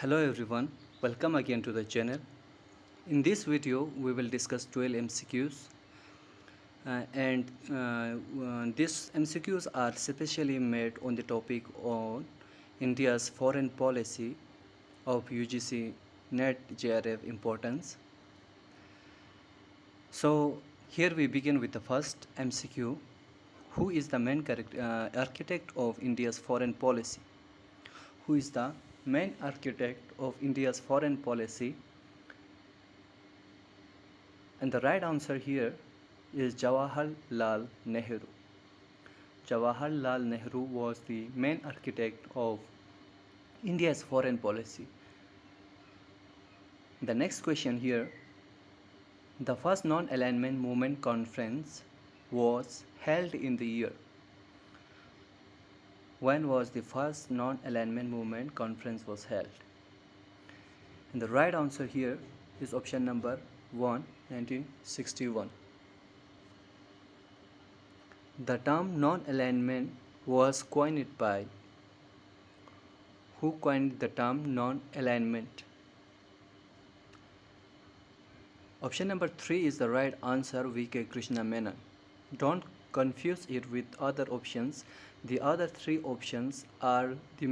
Hello everyone, welcome again to the channel. In this video we will discuss 12 MCQs and these MCQs are specially made on the topic on India's foreign policy of UGC NET JRF importance. So here we begin with the first MCQ. Who is the main architect of India's foreign policy? Who is the main architect of India's foreign policy? And the right answer here is Jawaharlal Nehru. Jawaharlal Nehru was the main architect of India's foreign policy. The next question here, the first non-alignment movement conference was held in the year. When was the first non-alignment movement conference was held? And the right answer here is option number 1, 1961. The term non-alignment was coined by who coined the term non-alignment? Option number 3 is the right answer, V.K. Krishna Menon. Don't confuse it with other options. The other three options are the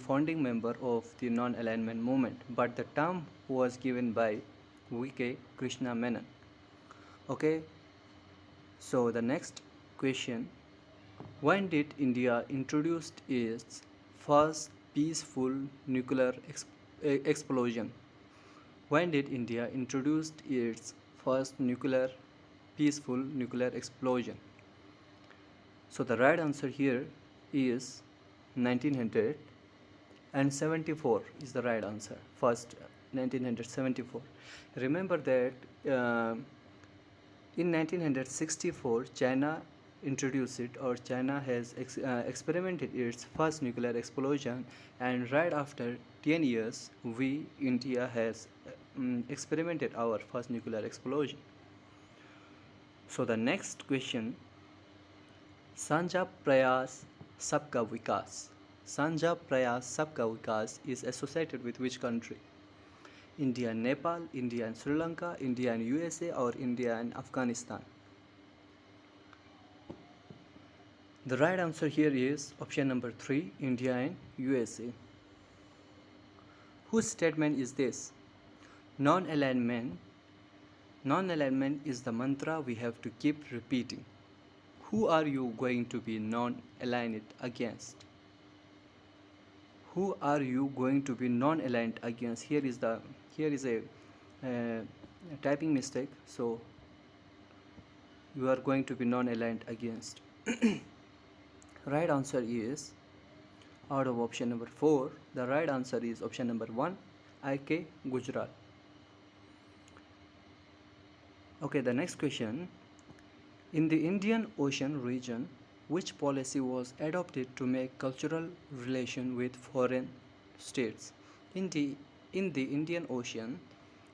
founding member of the non-alignment movement, but the term was given by V.K. Krishna Menon. Okay, so the next question, when did India introduce its first peaceful nuclear explosion? When did India introduce its first peaceful nuclear explosion? So the right answer here is 1974 is the right answer. First 1974. Remember that in 1964 China introduced it, or China has experimented its first nuclear explosion, and right after 10 years India has experimented our first nuclear explosion. So the next question, Sanja Prayas Sabka Vikas. Sanja Prayas Sabka Vikas is associated with which country? India and Nepal, India and Sri Lanka, India and USA, or India and Afghanistan? The right answer here is option number 3, India and USA. Whose statement is this? Non-alignment is the mantra we have to keep repeating. Who are you going to be non-aligned against? Who are you going to be non-aligned against? Here is a typing mistake, so you are going to be non-aligned against. Right answer is, out of option number 4, the right answer is option number 1, I.K. Gujral. Okay, the next question, in the Indian Ocean region, which policy was adopted to make cultural relation with foreign states? In the Indian Ocean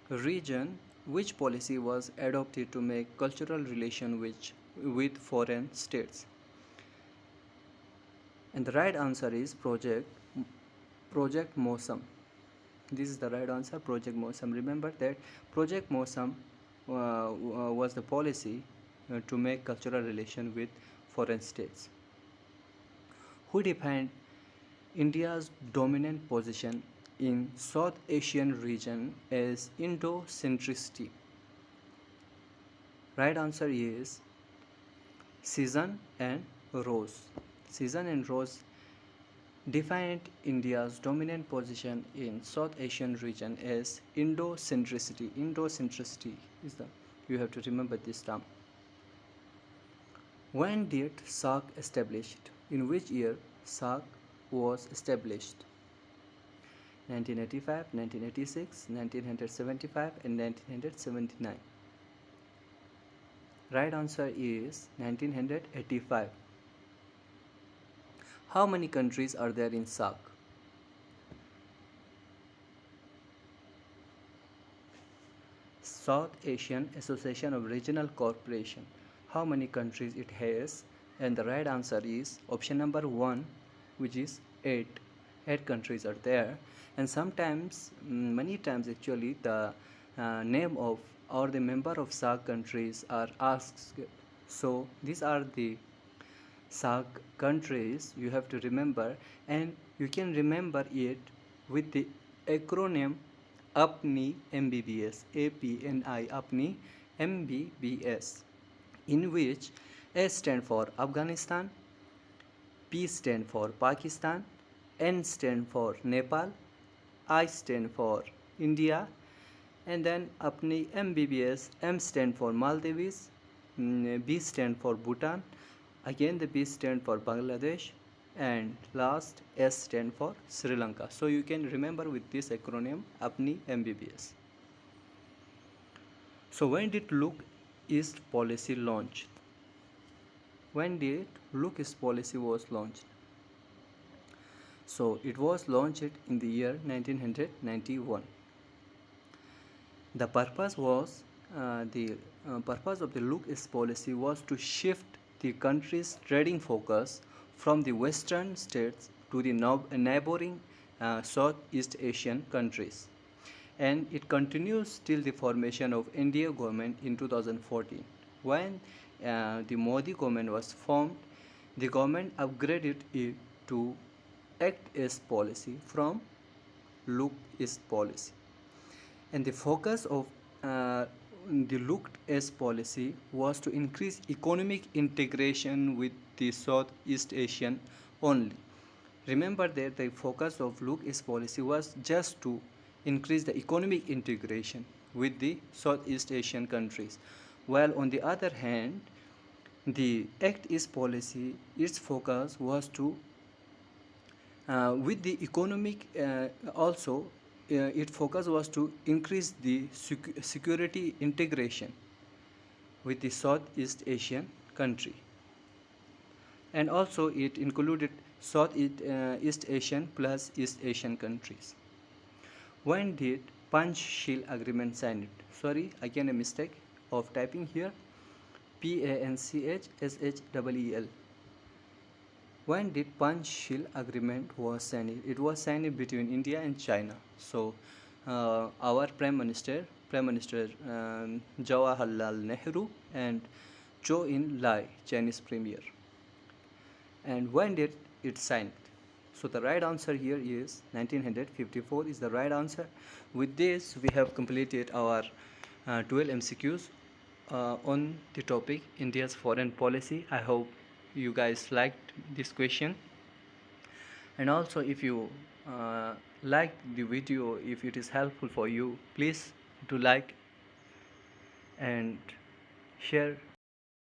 region, which policy was adopted to make cultural relation with foreign states? And the right answer is Project Mosam. This is the right answer, Project Mosam. Remember that Project Mosam was the policy to make cultural relation with foreign states. Who defined India's dominant position in South Asian region as Indo-centricity? Right answer is Season and Rose. Season and Rose defined India's dominant position in South Asian region as Indo-centricity. Indo-centricity is you have to remember this term. When did SAARC established? In which year SAARC was established? 1985, 1986, 1975 and 1979. Right answer is 1985. How many countries are there in SAARC? South Asian Association of Regional Cooperation. How many countries it has? And the right answer is option number 1, which is 8. 8 countries are there, and sometimes, many times actually, the name of or the member of SAARC countries are asked. So these are the SAARC countries you have to remember, and you can remember it with the acronym APNI MBBS, APNI APNI MBBS, in which A stand for Afghanistan, P stand for Pakistan, N stand for Nepal, I stand for India, and then apni MBBS, M stand for Maldives, B stand for Bhutan, again the B stand for Bangladesh, and last S stand for Sri Lanka. So you can remember with this acronym apni MBBS. So when did Look East policy launch? When did Look East policy was launched? So it was launched in the year 1991. The purpose of the Look East policy was to shift the country's trading focus from the Western states to the neighboring Southeast Asian countries, and it continues till the formation of NDA government in 2014. When the Modi government was formed, the government upgraded it to Act East policy from Look East policy, and the focus of the Look East policy was to increase economic integration with the Southeast Asian only. Remember that the focus of Look East policy was just to increase the economic integration with the Southeast Asian countries, while on the other hand, the Act East policy, its focus was to with the economic also its focus was to increase the security integration with the Southeast Asian country, and also it included Southeast Asian plus East Asian countries. When did Panchsheel agreement signed? Sorry, again a mistake of typing here. PANCHSHEEL. When did Panchsheel agreement was signed? It was signed between India and China. So our Prime Minister Jawaharlal Nehru and Zhou Enlai, Chinese Premier. And when did it signed? So the right answer here is 1954 is the right answer. With this, we have completed our 12 MCQs on the topic India's foreign policy. I hope you guys liked this question, and also if you liked the video, if it is helpful for you, please do like and share